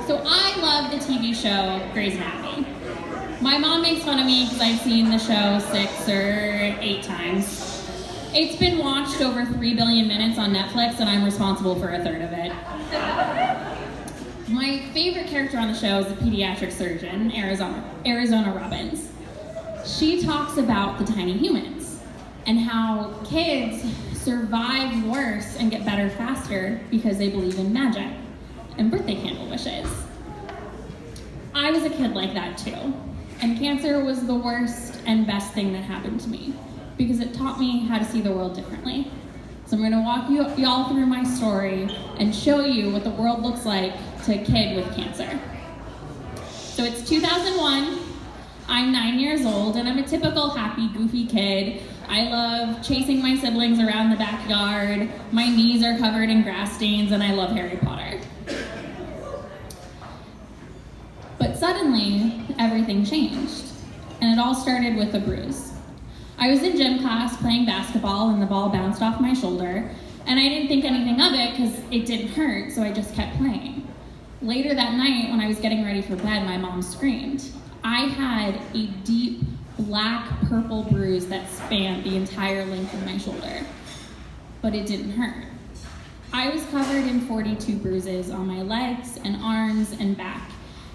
So I love the TV show Grey's Anatomy. My mom makes fun of me because I've seen the show 6 or 8 times. It's been watched over 3 billion minutes on Netflix, and I'm responsible for a third of it. My favorite character on the show is the pediatric surgeon, Arizona Robbins. She talks about the tiny humans and how kids survive worse and get better faster because they believe in magic and birthday candle wishes. I was a kid like that too, and cancer was the worst and best thing that happened to me because it taught me how to see the world differently. So I'm going to walk y'all through my story and show you what the world looks like to a kid with cancer. So it's 2001, I'm 9 years old, and I'm a typical happy, goofy kid. I love chasing my siblings around the backyard, my knees are covered in grass stains, and I love Harry Potter. But suddenly, everything changed, and it all started with a bruise. I was in gym class playing basketball, and the ball bounced off my shoulder, and I didn't think anything of it because it didn't hurt, so I just kept playing. Later that night, when I was getting ready for bed, my mom screamed. I had a deep black-purple bruise that spanned the entire length of my shoulder, but it didn't hurt. I was covered in 42 bruises on my legs and arms and back,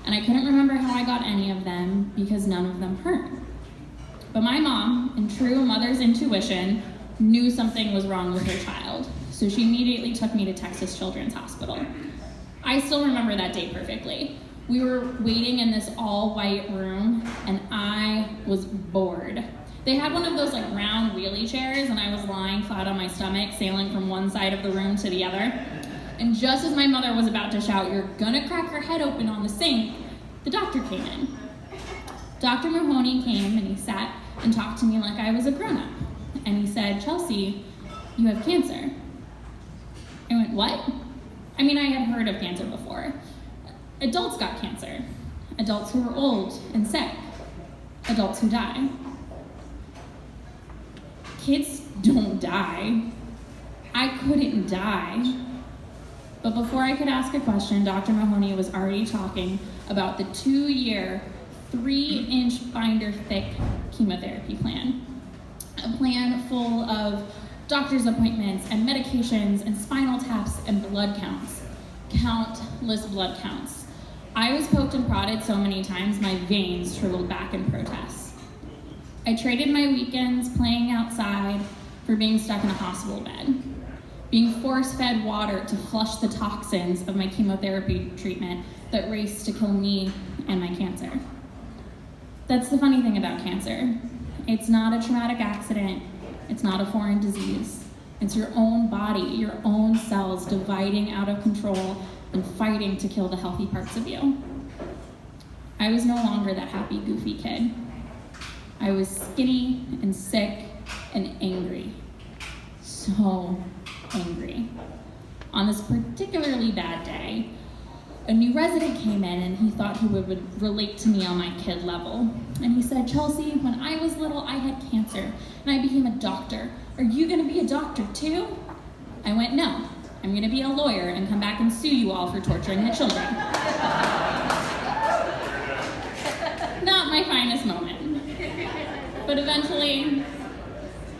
and I couldn't remember how I got any of them because none of them hurt. But my mom, in true mother's intuition, knew something was wrong with her child, so she immediately took me to Texas Children's Hospital. I still remember that day perfectly. We were waiting in this all-white room, and I was bored. They had one of those like round wheelie chairs, and I was lying flat on my stomach, sailing from one side of the room to the other. And just as my mother was about to shout, "You're gonna crack her head open on the sink," the doctor came in. Dr. Mahoney came, and he sat and talked to me like I was a grown-up. And he said, "Chelsea, you have cancer." I went, "What?" I mean, I had heard of cancer before. Adults got cancer. Adults who were old and sick. Adults who die. Kids don't die. I couldn't die. But before I could ask a question, Dr. Mahoney was already talking about the 2-year, 3-inch binder-thick chemotherapy plan. A plan full of doctor's appointments and medications and spinal taps and blood counts. Countless blood counts. I was poked and prodded so many times my veins shriveled back in protest. I traded my weekends playing outside for being stuck in a hospital bed, being force-fed water to flush the toxins of my chemotherapy treatment that raced to kill me and my cancer. That's the funny thing about cancer. It's not a traumatic accident. It's not a foreign disease. It's your own body, your own cells dividing out of control and fighting to kill the healthy parts of you. I was no longer that happy, goofy kid. I was skinny and sick and angry. So angry. On this particularly bad day, a new resident came in and he thought he would relate to me on my kid level. And he said, "Chelsea, when I was little, I had cancer and I became a doctor. Are you gonna be a doctor too?" I went, "No, I'm gonna be a lawyer and come back and sue you all for torturing the children." Not my finest moment. But eventually,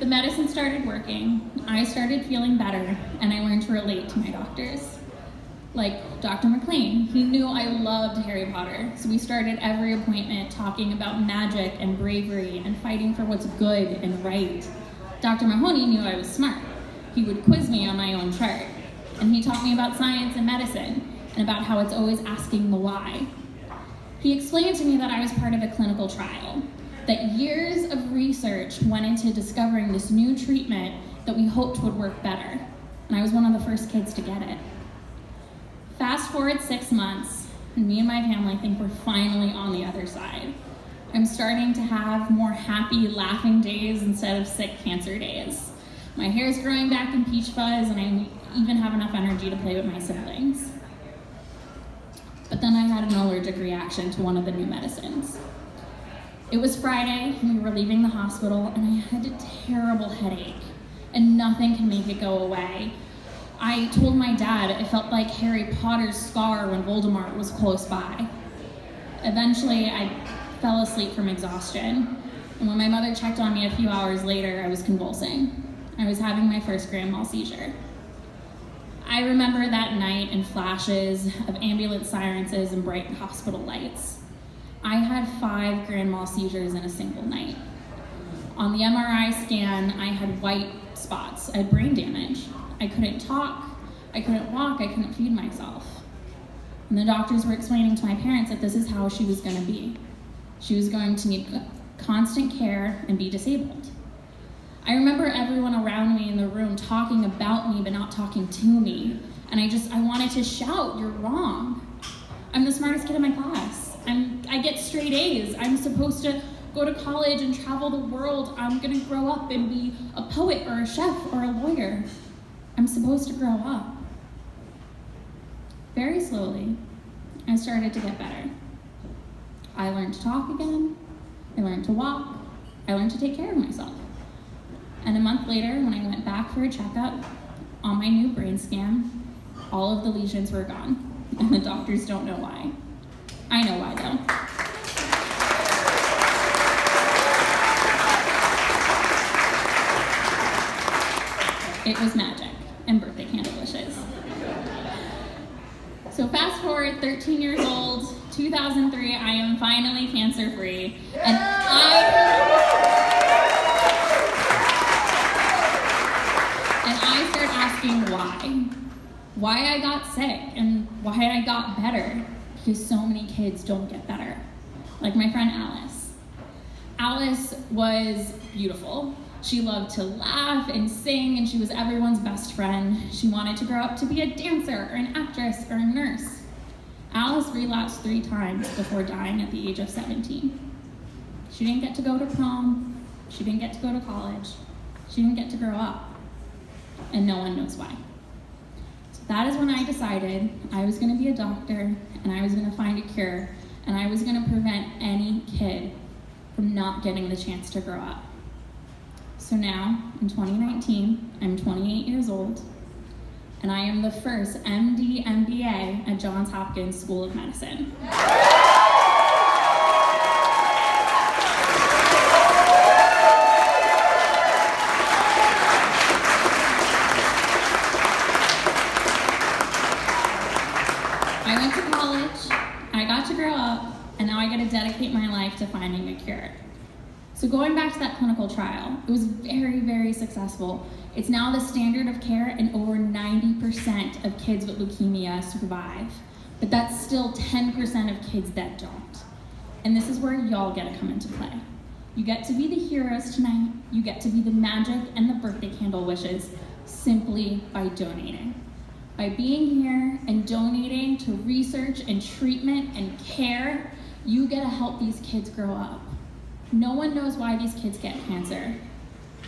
the medicine started working, I started feeling better, and I learned to relate to my doctors. Like Dr. McLean, he knew I loved Harry Potter, so we started every appointment talking about magic and bravery and fighting for what's good and right. Dr. Mahoney knew I was smart. He would quiz me on my own chart, and he taught me about science and medicine, and about how it's always asking the why. He explained to me that I was part of a clinical trial, that years of research went into discovering this new treatment that we hoped would work better, and I was one of the first kids to get it. Fast forward 6 months, and me and my family think we're finally on the other side. I'm starting to have more happy, laughing days instead of sick cancer days. My hair's growing back in peach fuzz, and I even have enough energy to play with my siblings. But then I had an allergic reaction to one of the new medicines. It was Friday, and we were leaving the hospital, and I had a terrible headache, and nothing can make it go away. I told my dad it felt like Harry Potter's scar when Voldemort was close by. Eventually, I fell asleep from exhaustion, and when my mother checked on me a few hours later, I was convulsing. I was having my first grand mal seizure. I remember that night in flashes of ambulance sirens and bright hospital lights. I had 5 grand mal seizures in a single night. On the MRI scan, I had white spots. I had brain damage. I couldn't talk, I couldn't walk, I couldn't feed myself. And the doctors were explaining to my parents that this is how she was going to be. She was going to need constant care and be disabled. I remember everyone around me in the room talking about me but not talking to me. And I wanted to shout, "You're wrong. I'm the smartest kid in my class. I get straight A's. I'm supposed to go to college and travel the world. I'm gonna grow up and be a poet or a chef or a lawyer. I'm supposed to grow up." Very slowly, I started to get better. I learned to talk again. I learned to walk. I learned to take care of myself. And a month later, when I went back for a checkup, on my new brain scan, all of the lesions were gone, and the doctors don't know why. I know why, though. It was magic and birthday candle wishes. So fast forward 13 years old, 2003, I am finally cancer-free, and I start asking why I got sick and why I got better, because so many kids don't get better. Like my friend Alice. Alice was beautiful. She loved to laugh and sing, and she was everyone's best friend. She wanted to grow up to be a dancer or an actress or a nurse. Alice relapsed 3 times before dying at the age of 17. She didn't get to go to prom. She didn't get to go to college. She didn't get to grow up. And no one knows why. So that is when I decided I was going to be a doctor, and I was going to find a cure, and I was going to prevent any kid from not getting the chance to grow up. So now, in 2019, I'm 28 years old, and I am the first MD MBA at Johns Hopkins School of Medicine. I went to college, I got to grow up, and now I get to dedicate my life to finding a cure. So going back to that clinical trial, it was very, very successful. It's now the standard of care, and over 90% of kids with leukemia survive. But that's still 10% of kids that don't. And this is where y'all get to come into play. You get to be the heroes tonight. You get to be the magic and the birthday candle wishes simply by donating. By being here and donating to research and treatment and care, you get to help these kids grow up. No one knows why these kids get cancer,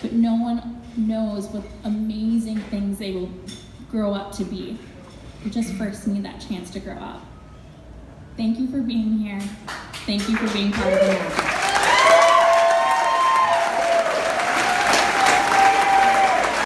but no one knows what amazing things they will grow up to be. You just first need that chance to grow up. Thank you for being here. Thank you for being part of the magic.